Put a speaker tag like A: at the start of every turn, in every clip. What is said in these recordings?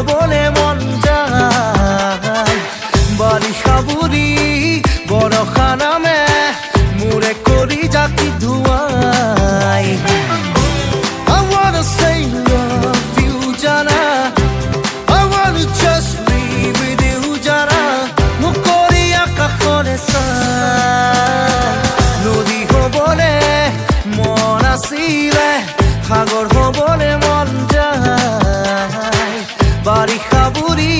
A: হবলে মন যায় বাৰিষা বুৰি বৰষা নামে মোৰে কৰি জাতি ধুৱাই I wanna say love you জানা I wanna just be with you জানা মোক কৰি আকাশৰে চাই নদী হবলে মন আছিলে সাগৰ হবলে মন যায় বাৰিষা বুৰি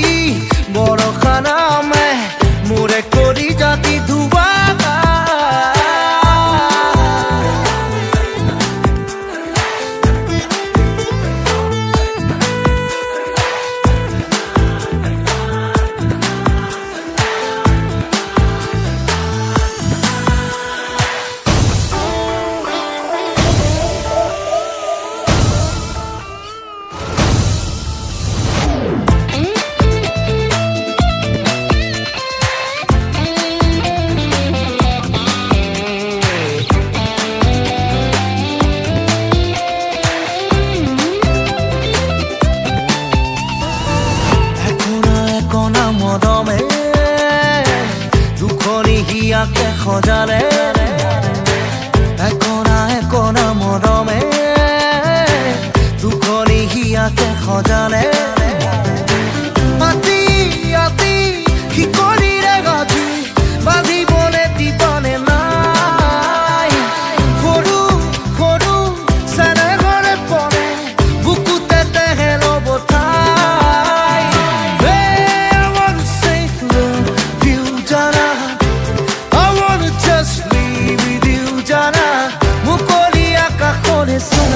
A: বৰষা নামে মোৰে কৰি জাতি ধুৱাই দুখনিহিয়াকে সজালে একনা মৰমে দুখনিহিয়াকে সজালে আতি আতি শিকলিৰে গাজি বান্ধিবলে দিবনে নাই সৰু সৰু চেনেহৰে পৰে বুকুতে তেহে ল'ব ঠাই I wanna say love you জানা I wanna just be with you জানা মুকলি আকাশৰে চাই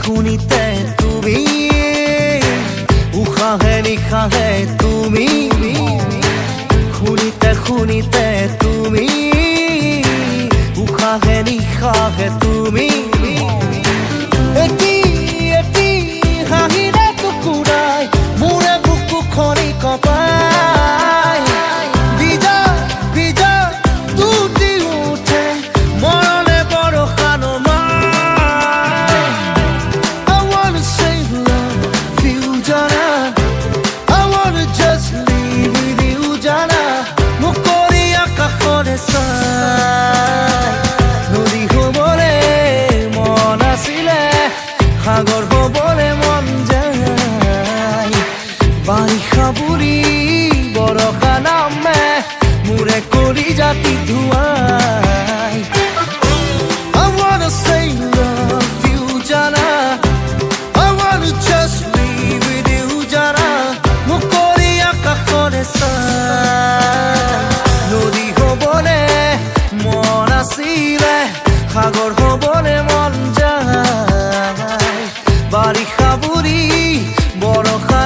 A: শুনিতে তুমি উশাহে নিশাহে তুমি শুনিতে তুমি উশাহে নিশাহে তুমি এটি এটি হাঁহিৰে টুকুৰাই মোৰে বুকু খনি কপাই বিজা বিজা তুতি উঠে মৰণে বৰষা নমাই I wanna just live with you জানা মোক কৰি আকাশৰে চাই নদী হবলে মন আছিলে সাগৰ হবলে মন যায় বাৰিষা বুৰি বৰষা নামে মোৰে কৰি জাতি ধুৱাই I wanna say love you জানা I wanna just be with you জানা মোক কৰি আকাশৰে চাই নদী হবলে মন আছিলে সাগৰ হবলে মন যায় বাৰিষা বুৰি বৰষা